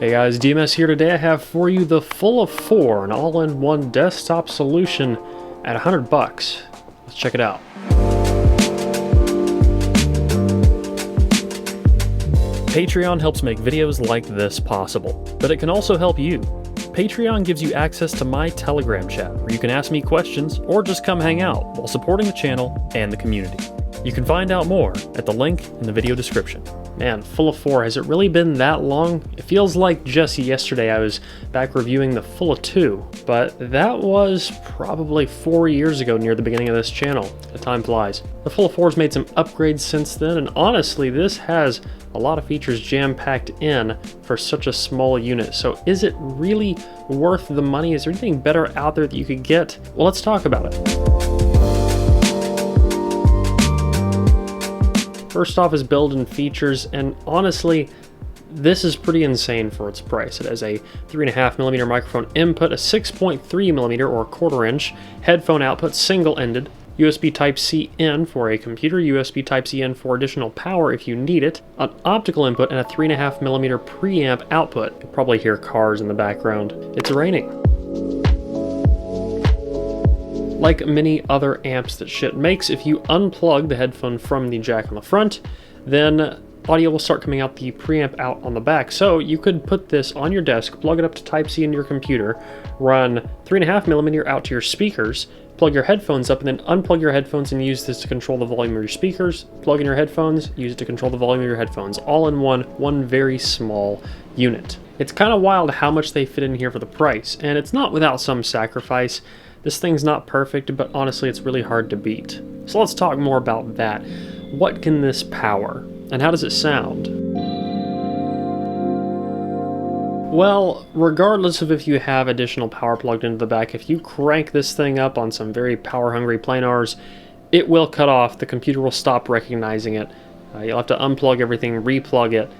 Hey guys, DMS here. Today I have for you the Fulla 4, an all-in-one desktop solution at $100. Let's check it out. Patreon helps make videos like this possible, but it can also help you. Patreon gives you access to my Telegram chat, where you can ask me questions or just come hang out while supporting the channel and the community. You can find out more at the link in the video description. Man, Fulla 4, has it really been that long? It feels like just yesterday I was back reviewing the Fulla 2, but that was probably 4 years ago near the beginning of this channel. The time flies. The Fulla 4's made some upgrades since then, and honestly, this has a lot of features jam-packed in for such a small unit. So is it really worth the money? Is there anything better out there that you could get? Well, let's talk about it. First off is build and features, and honestly, this is pretty insane for its price. It has a 3.5mm microphone input, a 6.3mm or quarter-inch headphone output, single-ended, USB Type-C in for a computer, USB Type-C in for additional power if you need it, an optical input, and a 3.5mm preamp output. You'll probably hear cars in the background. It's raining. Like many other amps that Schiit makes, if you unplug the headphone from the jack on the front, then audio will start coming out the preamp out on the back. So you could put this on your desk, plug it up to Type-C into your computer, run 3.5mm out to your speakers, plug your headphones up, and then unplug your headphones and use this to control the volume of your speakers, plug in your headphones, use it to control the volume of your headphones, all in one very small unit. It's kind of wild how much they fit in here for the price, and it's not without some sacrifice. This thing's not perfect, but honestly, it's really hard to beat. So let's talk more about that. What can this power, and how does it sound? Well, regardless of if you have additional power plugged into the back, if you crank this thing up on some very power-hungry planars, it will cut off. The computer will stop recognizing it. You'll have to unplug everything, replug it.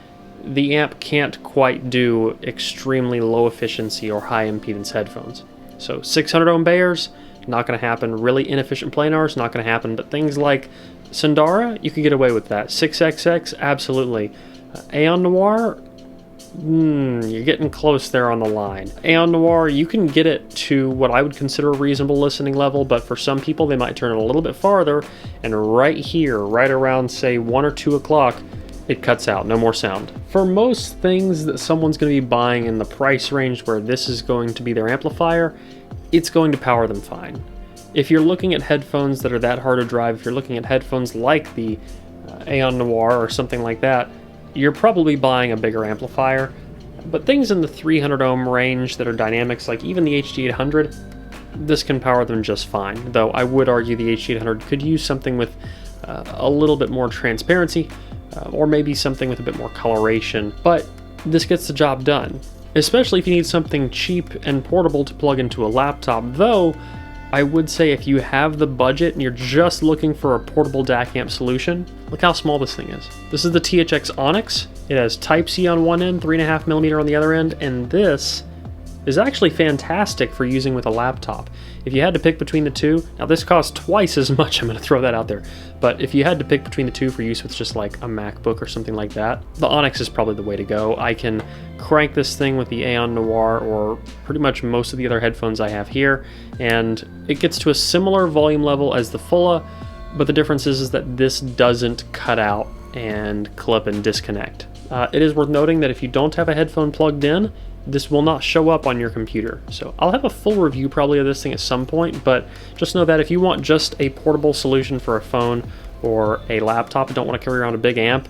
The amp can't quite do extremely low efficiency or high impedance headphones. So 600 ohm Bayers, not going to happen. Really inefficient planars, not going to happen. But things like Sundara, you could get away with that. 6XX, absolutely. Aeon Noir, you're getting close there on the line. Aeon Noir, you can get it to what I would consider a reasonable listening level, but for some people they might turn it a little bit farther, and right here, right around say 1 or 2 o'clock, it cuts out, no more sound. For most things that someone's going to be buying in the price range where this is going to be their amplifier, it's going to power them fine. If you're looking at headphones that are that hard to drive, if you're looking at headphones like the Aeon Noir or something like that, you're probably buying a bigger amplifier. But things in the 300 ohm range that are dynamics, like even the HD800, this can power them just fine. Though I would argue the HD800 could use something with a little bit more transparency, or maybe something with a bit more coloration, but this gets the job done. Especially if you need something cheap and portable to plug into a laptop, though I would say if you have the budget and you're just looking for a portable DAC amp solution, look how small this thing is. This is the THX Onyx. It has Type-C on one end, 3.5mm on the other end, and this is actually fantastic for using with a laptop. If you had to pick between the two, now this costs twice as much, I'm going to throw that out there, but if you had to pick between the two for use with just like a MacBook or something like that, the Onyx is probably the way to go. I can crank this thing with the Aeon Noir or pretty much most of the other headphones I have here, and it gets to a similar volume level as the Fulla, but the difference is that this doesn't cut out and clip and disconnect. It is worth noting that if you don't have a headphone plugged in, this will not show up on your computer. So I'll have a full review probably of this thing at some point, but just know that if you want just a portable solution for a phone or a laptop and don't want to carry around a big amp,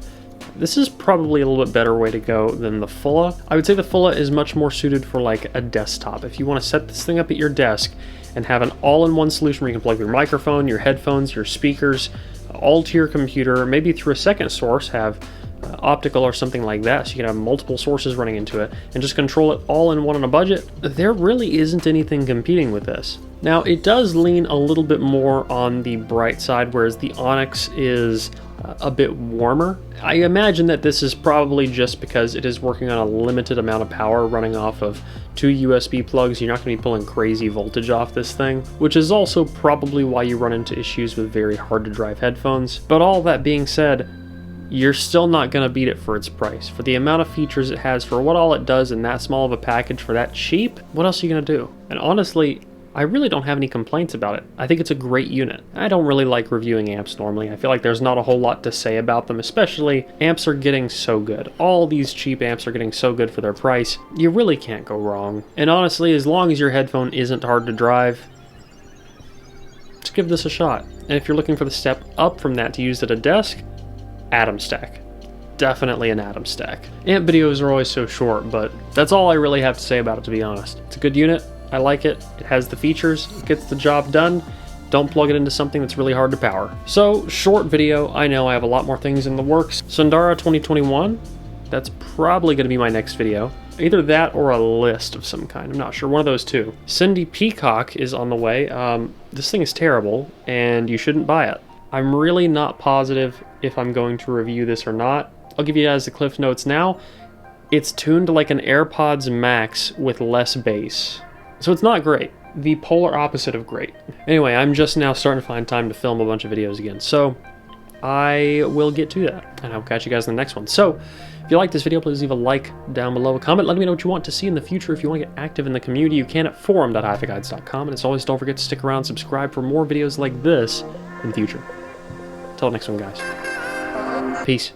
this is probably a little bit better way to go than the Fulla. I would say the Fulla is much more suited for like a desktop. If you want to set this thing up at your desk and have an all-in-one solution where you can plug your microphone, your headphones, your speakers, all to your computer, maybe through a second source, have optical or something like that, so you can have multiple sources running into it and just control it all in one on a budget, there really isn't anything competing with this. Now, it does lean a little bit more on the bright side, whereas the Onyx is a bit warmer. I imagine that this is probably just because it is working on a limited amount of power running off of 2 USB plugs. You're not going to be pulling crazy voltage off this thing, which is also probably why you run into issues with very hard to drive headphones. But all that being said, you're still not going to beat it for its price. For the amount of features it has, for what all it does in that small of a package for that cheap, what else are you going to do? And honestly, I really don't have any complaints about it. I think it's a great unit. I don't really like reviewing amps normally. I feel like there's not a whole lot to say about them, especially amps are getting so good. All these cheap amps are getting so good for their price. You really can't go wrong. And honestly, as long as your headphone isn't hard to drive, just give this a shot. And if you're looking for the step up from that to use at a desk, Atom Stack. Definitely an Atom Stack. Amp videos are always so short, but that's all I really have to say about it, to be honest. It's a good unit. I like it. It has the features. It gets the job done. Don't plug it into something that's really hard to power. So, short video. I know I have a lot more things in the works. Sundara 2021. That's probably going to be my next video. Either that or a list of some kind. I'm not sure. One of those two. Cindy Peacock is on the way. This thing is terrible, and you shouldn't buy it. I'm really not positive if I'm going to review this or not. I'll give you guys the cliff notes now. It's tuned like an AirPods Max with less bass. So it's not great. The polar opposite of great. Anyway, I'm just now starting to find time to film a bunch of videos again. So I will get to that, and I'll catch you guys in the next one. So if you like this video, please leave a like down below, a comment, let me know what you want to see in the future. If you want to get active in the community, you can at forum.hifiguides.com. And as always, don't forget to stick around, subscribe for more videos like this in the future. Till the next one, guys. Peace.